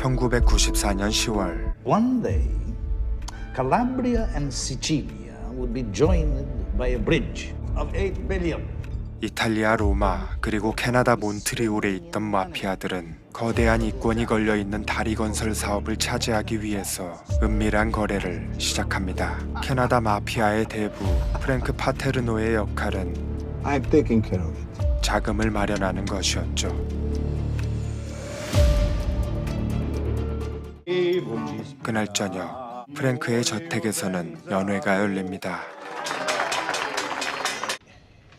1994년 10월 One day, Calabria and Sicilia would be joined by a bridge of 8 billion. 이탈리아 로마 그리고 캐나다 몬트리올에 있던 마피아들은 거대한 이권이 걸려있는 다리 건설 사업을 차지하기 위해서 은밀한 거래를 시작합니다. 캐나다 마피아의 대부 프랭크 파테르노의 역할은 I'm taking care of it. 자금을 마련하는 것이었죠. 그날 저녁 프랭크의 저택에서는 연회가 열립니다.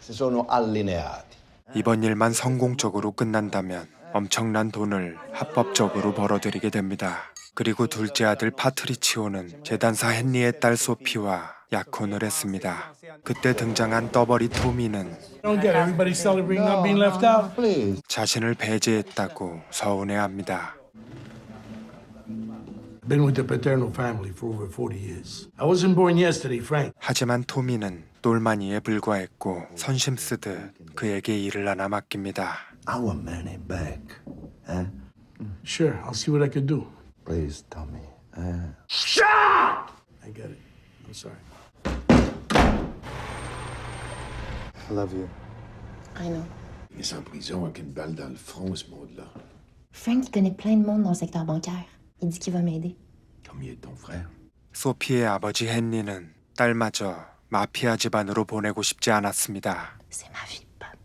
Si sono allineati. 이번 일만 성공적으로 끝난다면 엄청난 돈을 합법적으로 벌어들이게 됩니다. 그리고 둘째 아들 파트리치오는 재단사 헨리의 딸 소피와 약혼을 했습니다. 그때 등장한 떠버리 토미는 Don't get it. Everybody's celebrating not being left out. Please. 자신을 배제했다고 서운해합니다. Been with the paternal family for over 40 years. I wasn't born yesterday, Frank. 하지만 토미는 똘마니에 불과했고 선심 쓰듯 그에게 일을 하나 맡깁니다. Our money back. Eh? Sure, I'll see what I can do. Please, Tommy. I get it. I'm sorry. I love you. I know. Il est en prison avec une balle dans le front, ce monde-là. Frank, il connaît plein de monde dans le secteur bancaire. Il dit qu'il va m'aider. Comme il est ton frère. 소피의 아버지 헨리는 딸마저 마피아 집안으로 보내고 싶지 않았습니다. C'est ma vie, Pop.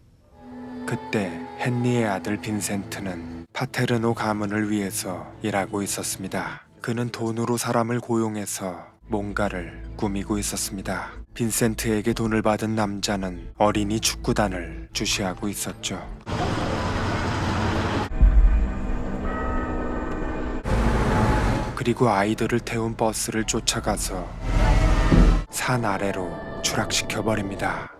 그때 헨리의 아들 빈센트는 파테르노 가문을 위해서 일하고 있었습니다. 그는 돈으로 사람을 고용해서 뭔가를 꾸미고 있었습니다. 빈센트에게 돈을 받은 남자는 어린이 축구단을 주시하고 있었죠. 그리고 아이들을 태운 버스를 쫓아가서 산 아래로 추락시켜버립니다.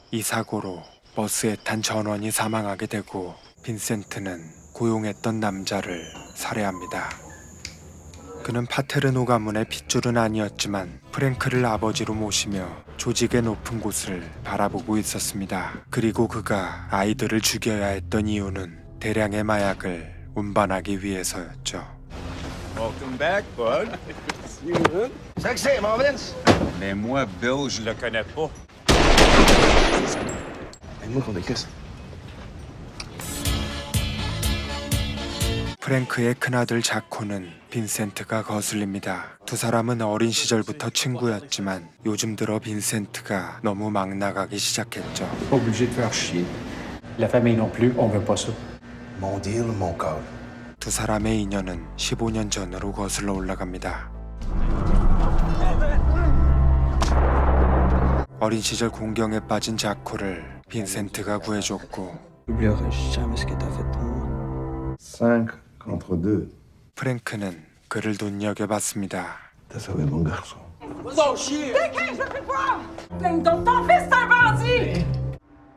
이 사고로 버스에 탄 전원이 사망하게 되고 빈센트는 고용했던 남자를 살해합니다. 그는 파테르노 가문의 핏줄은 아니었지만 프랭크를 아버지로 모시며 조직의 높은 곳을 바라보고 있었습니다. 그리고 그가 아이들을 죽여야 했던 이유는 대량의 마약을 운반하기 위해서였죠. Welcome back, bud. C'est que c'est, mon Vince? Mais moi, Bill, je le connais pas. Aide-moi qu'on décaisse. 프랭크의 큰아들 자코는 빈센트가 거슬립니다. 두 사람은 어린 시절부터 친구였지만 요즘 들어 빈센트가 너무 막 나가기 시작했죠. Pas obligé de faire chier. La famille non plus, on veut pas ça. Mon deal, mon call. 두 사람의 인연은 15년 전으로 거슬러 올라갑니다. 어린 시절 공경에 빠진 자코를 빈센트가 구해줬고 J'oublierai jamais ce que t'as fait pour moi. 5 contre 2. 프랭크는 그를 눈여겨봤습니다. T'as sauvé mon garçon.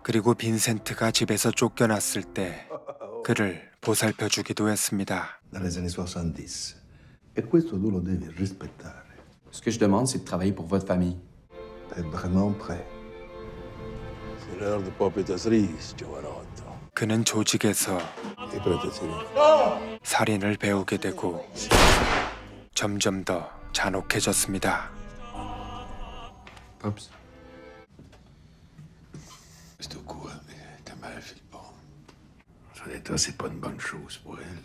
그리고 빈센트가 집에서 쫓겨났을 때 그를 보살펴주기도 했습니다. Dans les années 70. E questo tu lo devi rispettare. Ce que je demande, c'est de travailler pour votre famille. T'es vraiment prêt? C'est l'heure de popper ta cerise, giovanotto. 그는 조직에서 T'es prêt à tirer? 살인을 배우게 되고 점점 더 잔혹해졌습니다. Pops. C'est au courant, mais ta mère file pas. Son état, c'est pas une bonne chose pour elle.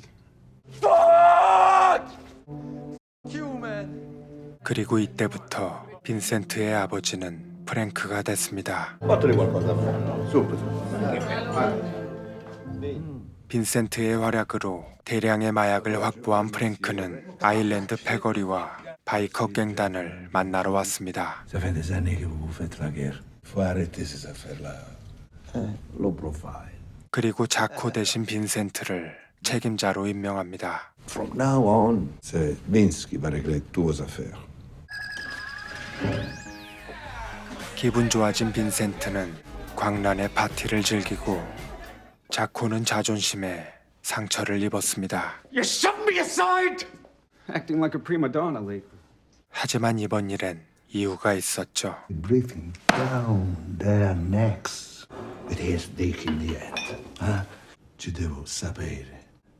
그리고 이때부터 빈센트의 아버지는 프랭크가 됐습니다. Fateli qualcosa a me. Subito. 빈센트의 활약으로 대량의 마약을 확보한 프랭크는 아일랜드 패거리와 바이커 갱단을 만나러 왔습니다. Ça fait des années que vous vous faites la guerre. Faut arrêter ces affaires-là. Low profile. 그리고 자코 대신 빈센트를 책임자로 임명합니다. From now on, c'est Vince qui va régler toutes vos affaires. 기분 좋아진 빈센트는 광란의 파티를 즐기고 자코는 자존심에 상처를 입었습니다. You shoved me aside! Acting like a prima donna lately. 하지만 이번 일엔 이유가 있었죠. Breathing down their necks with his dick in the end. Tu devo sapere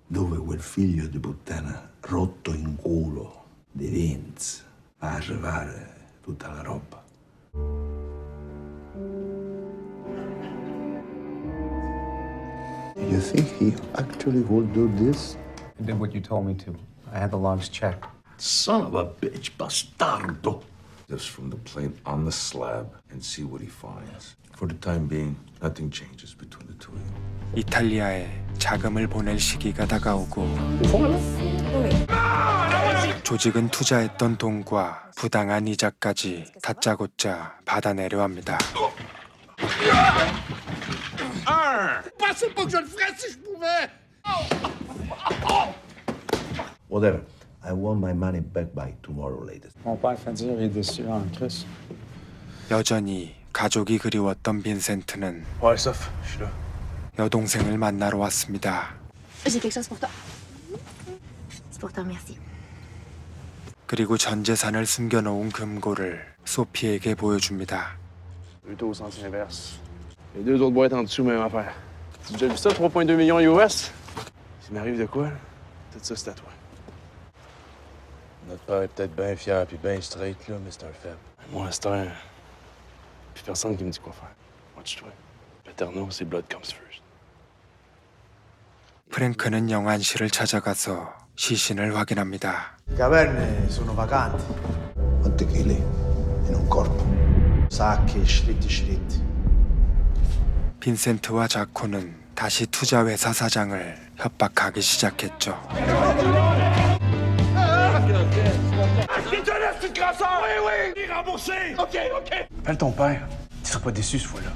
dove quel figlio di puttana rotto in culo di Vince va a arrivare tutta la roba. You think he actually will do this? I did what you told me to. I had the logs checked. Son of a bitch, bastardo. Just from the plane on the slab and see what he finds. For the time being, nothing changes between the two of you. 이탈리아에 자금을 보낼 시기가 다가오고 조직은 투자했던 돈과 부당한 이자까지 다짜고짜 받아내려 합니다. Pensez pas que je le ferais si je pouvais! Whatever. I want my money back by tomorrow latest. Mon père fait dire il est déçu en Christ. 여전히 가족이 그리웠던 빈센트는 Ouais, Soph, je suis là. 여동생을 만나러 왔습니다. J'ai quelque chose pour toi. C'est pour te remercier. 그리고 전 재산을 숨겨놓은 금고를 소피에게 보여줍니다. Plutôt au sens inverse. Les deux autres boîtes en dessous, même affaire. Tu as déjà vu ça, 3,2 millions US? S'il m'arrive de quoi, tout ça, c'est à toi. Notre père est peut-être bien fier puis bien straight, là, mais c'est un faible. Moi, c'est un... Puis personne qui me dit quoi faire. Watch-toi. Paterno, c'est blood comes first. 프랭크는 영안실을 찾아가서 시신을 확인합니다. Caverne sono vacanti. Quanti chili in un corpo? Sacchi, schritti. 빈센트와 자코는 다시 투자회사 사장을 협박하기 시작했죠. Appelle ton père. Tu seras pas déçu ce fois-là.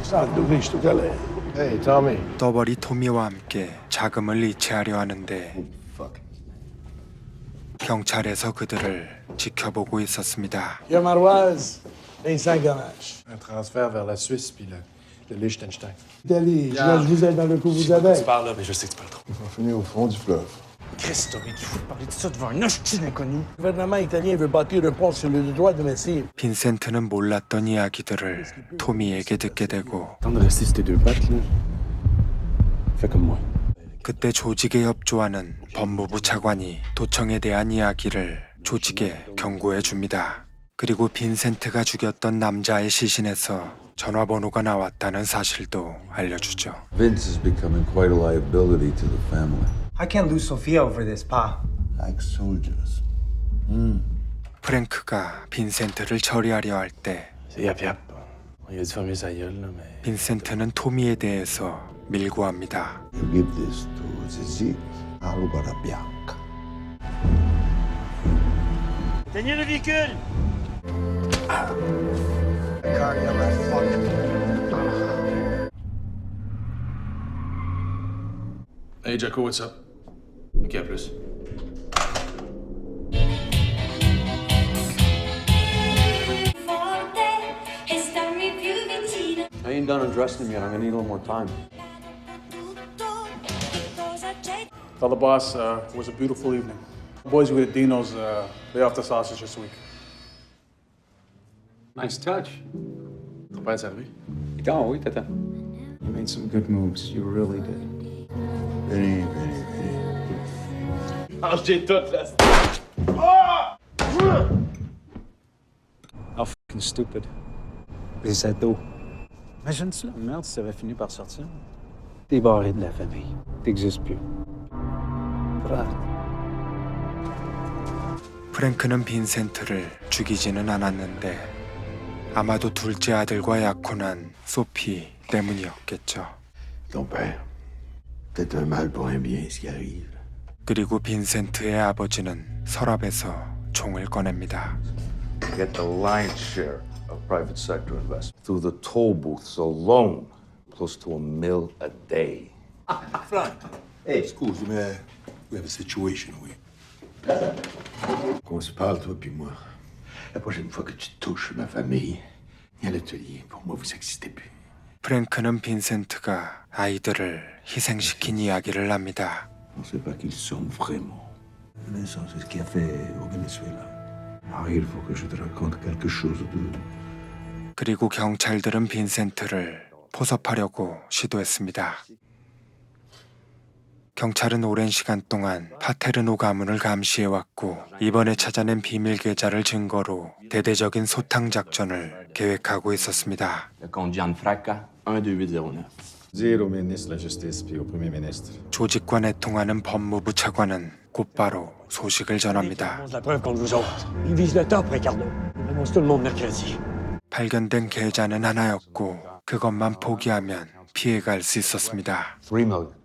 Sandovic, je te connais. Hey, Tommy. 떠벌이 토미와 함께 자금을 이체하려 하는데 경찰에서 그들을 지켜보고 있었습니다. Pierre Maroise, Vincent Gamache. Un transfert vers la Suisse puis le Liechtenstein. Italie, je vous aide dans le coup vous avez. Tu parles là, mais je sais que tu parles trop. On finit au fond du fleuve. Chris, Tommy, tu fous de parler de ça devant un hostie d'inconnu. Le gouvernement italien veut bâtir un pont sur le droit de Messire. 빈센트는 몰랐던 이야기들을 토미에게 듣게 되고 Tente de rester sur tes deux pattes, là. Fais comme moi. 그때 조직에 협조하는 법무부 차관이 도청에 대한 이야기를 조직에 경고해 줍니다. 그리고 빈센트가 죽였던 남자의 시신에서 전화번호가 나왔다는 사실도 알려주죠. Vince is becoming quite a liability to the family. I can't lose Sophia over this, Pa. Like soldiers. 프랭크가 빈센트를 처리하려 할 때 C'est yap-yap. Il a dû fermer sa gueule, là, mais... 빈센트는 토미에 대해서 밀고합니다. You give this to Zizi, I'll go to Bianca. Hey, Jacko, what's up? OK, à plus. I ain't done undressing him yet. I'm gonna need a little more time. Tell the boss it was a beautiful evening. The boys were at Dino's. Lay off the sausage this week. Nice touch. Ton père est arrivé? Oh, oui, tata. You made some good moves. You really did. Very. Ah, j'ai tout, là. How fucking stupid. Les ados. Imagine ça, merde, si ça avait fini par sortir. T'es barré de la famille. T'existes plus. Frère. 프랭크는 빈센트를 죽이지는 않았는데 아마도 둘째 아들과 약혼한 소피 때문이었겠죠. Ton père. Peut-être un mal pour un bien, ce qui arrive. 그리고 빈센트의 아버지는 서랍에서 총을 꺼냅니다. Get the lion's share of private sector investment. Through the toll booths alone, close to $1 million a day. Hey, excuse, mais we have a situation, oui. Qu'on se parle, toi puis moi. La prochaine fois que tu touches ma famille, ni à l'atelier, pour moi, vous n'existez plus. 프랭크는 빈센트가 아이들을 희생시킨 이야기를 합니다. On ne sait pas qui ils sont vraiment. Mais ça, c'est ce qu'il a fait au Venezuela. Alors, il faut que je te raconte quelque chose de... 그리고 경찰들은 빈센트를 포섭하려고 시도했습니다. 경찰은 오랜 시간 동안 파테르노 가문을 감시해왔고 이번에 찾아낸 비밀 계좌를 증거로 대대적인 소탕 작전을 계획하고 있었습니다. Le comte Gianfranca, 12809. Dire au ministre de la Justice puis au Premier ministre. 조직과 내통하는 법무부 차관은 곧바로 소식을 전합니다. La preuve contre vous autres. Ils visent le top, Ricardo. Ils annoncent tout le monde mercredi. 발견된 계좌는 하나였고 그것만 포기하면 피해갈 수 있었습니다. 3 million.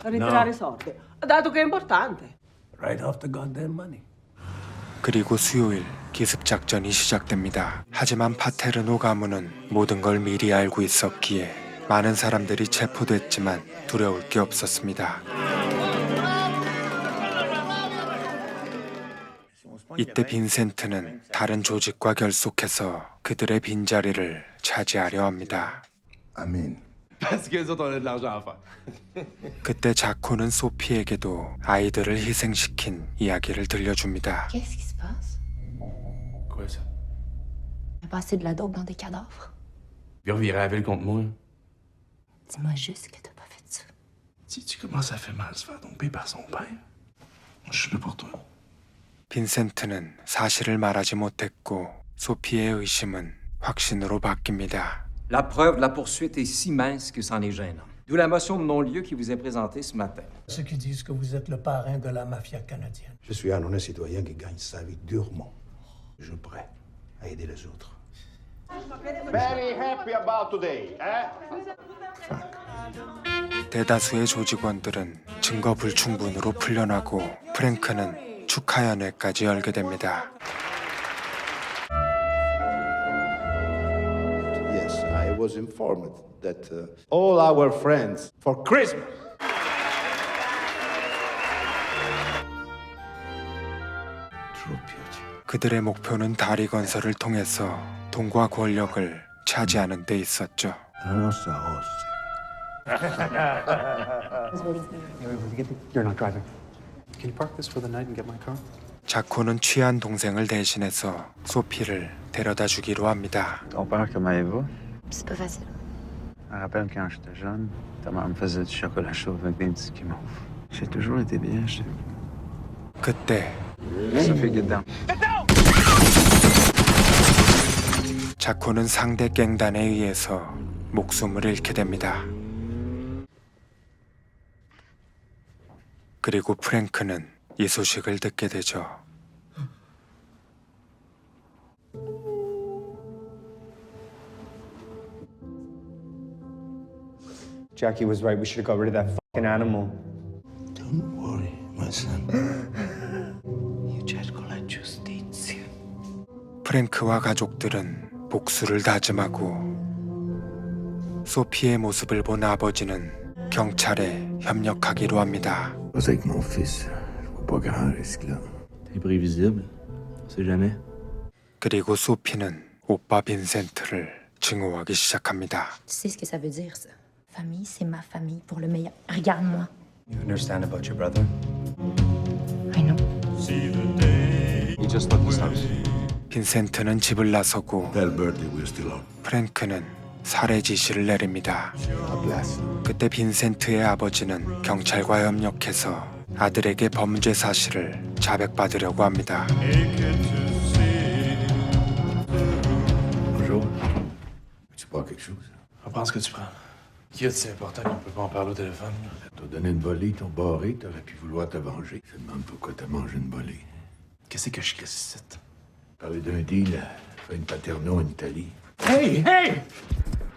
Ritirare soldi. Dato che è importante. Right off the goddamn money. 그리고 수요일 기습 작전이 시작됩니다. 하지만 파테르노 가문은 모든 걸 미리 알고 있었기에 많은 사람들이 체포됐지만 두려울 게 없었습니다. 이때 빈센트는 다른 조직과 결속해서 그들의 빈자리를 차지하려 합니다. Amen. Parce que les autres, on a de l'argent à faire. 그때 자코는 소피에게도 아이들을 희생시킨 이야기를 들려줍니다. Qu'est-ce qui se passe? Quoi, ça? Il a passé de la dope dans des cadavres. Puis on virait la ville contre moi. Dis-moi juste que t'as pas fait ça. Sais-tu comment ça fait mal se faire domper par son père? Je suis là pour toi. 빈센트는 사실을 말하지 못했고 소피의 의심은 확신으로 바뀝니다. La preuve de la poursuite est si mince que c'en est gênant. D'où la motion de non-lieu qui vous est présentée ce matin. Ceux qui disent que vous êtes le parrain de la mafia canadienne. Je suis un honnête citoyen qui gagne sa vie durement. Je suis prêt à aider les autres. Very happy about today, eh? 대다수의 조직원들은 증거 불충분으로 풀려나고 프랭크는 축하연회까지 열게 됩니다. Yes, I was informed that all our friends for Christmas. 그들의 목표는 다리 건설을 통해서 돈과 권력을 차지하는 데 있었죠. You're not driving. Can you park this for the night and get my car? 자코는 취한 동생을 대신해서 소피를 데려다 주기로 합니다. Ton père, comment il va? C'est pas facile. Je me rappelle quand j'étais jeune, ta mère me faisait du chocolat chaud avec des petits guimauves. J'ai toujours été bien chez vous. 그때 Sophie, get down. 자코는 상대 갱단에 의해서 목숨을 잃게 됩니다. 그리고 프랭크는 이 소식을 듣게 되죠. Jackie was right. We should have got rid of that fucking animal. Don't worry, my son. 프랭크와 가족들은 복수를 다짐하고 소피의 모습을 본 아버지는 경찰에 협력하기로 합니다. Avec mon fils, je vois pas grand risque là. Imprévisible. On sait jamais. 그리고 소피는 오빠 빈센트를 증오하기 시작합니다. Tu sais ce que ça veut dire, ça? Famille, c'est ma famille pour le meilleur. Regarde-moi. You understand about your brother? I know. He just left this house. 빈센트는 집을 나서고 Tell Bertie we're still on. 프랭크는 살해 지시를 내립니다. God bless. 그때 빈센트의 아버지는 경찰과 협력해서 아들에게 범죄 사실을 자백받으려고 합니다. Bonjour. Tu bois quelque chose? On prend ce que tu prends. Qui a dit c'est important qu'on peut pas en parler au téléphone? T'as donné une volée, t'ont barré, t'aurais pu vouloir te venger. Je me demande pourquoi t'as mangé une volée. Qu'est-ce que je crée ici? Parler d'un deal, faire une paterno en Italie. Hey! Hey!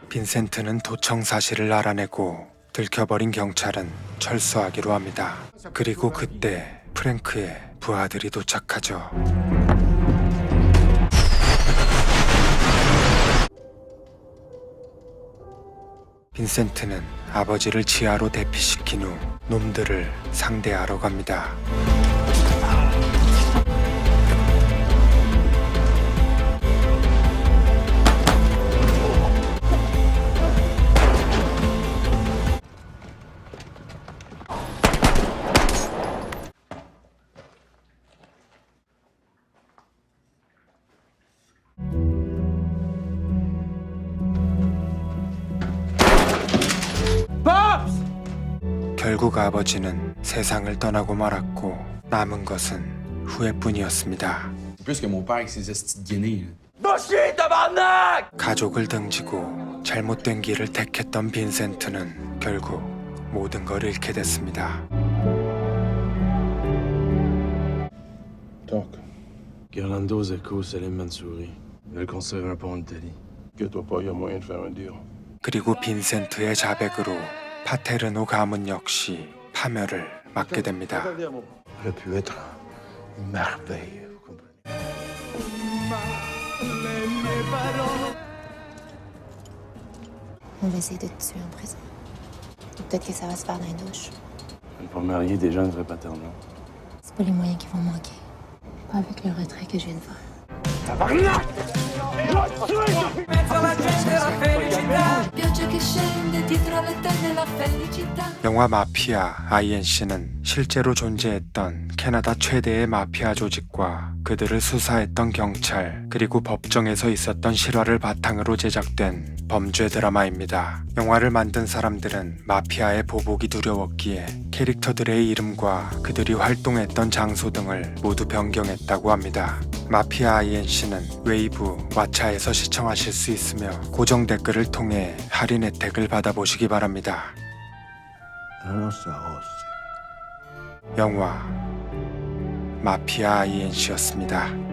빈센트는 도청 사실을 알아내고 들켜버린 경찰은 철수하기로 합니다. 그리고 그때 프랭크의 부하들이 도착하죠. 빈센트는 아버지를 지하로 대피시킨 후 놈들을 상대하러 갑니다. 결국 아버지는 세상을 떠나고 말았고 남은 것은 후회뿐이었습니다. Plus que mon père avec ses estis de guinée. 가족을 등지고 잘못된 길을 택했던 빈센트는 결국 모든 걸 잃게 됐습니다. Doc. Garlando, Zeko, Salim Mansouri. Ils veulent construire un pont en Italie. Inquiète-toi pas, il y a moyen de faire un deal. 그리고 빈센트의 자백으로 파테르노 가문 역시 파멸을 맞게 됩니다. aurait pu être une merveille, vous comprenez? On va essayer de te tuer en prison. Ou peut-être que ça va se faire dans les douches. Je ne pas me marier déjà une vraie paternelle. C'est pas les moyens qui vont manquer. Pas avec le retrait que je viens de faire. 영화 마피아 INC는 실제로 존재했던 캐나다 최대의 마피아 조직과 그들을 수사했던 경찰 그리고 법정에서 있었던 실화를 바탕으로 제작된 범죄 드라마입니다. 영화를 만든 사람들은 마피아의 보복이 두려웠기에 캐릭터들의 이름과 그들이 활동했던 장소 등을 모두 변경했다고 합니다. 마피아 INC는 웨이브, 왓챠에서 시청하실 수 있으며 고정 댓글을 통해 할인 혜택을 받아보시기 바랍니다. 영화 마피아 INC였습니다.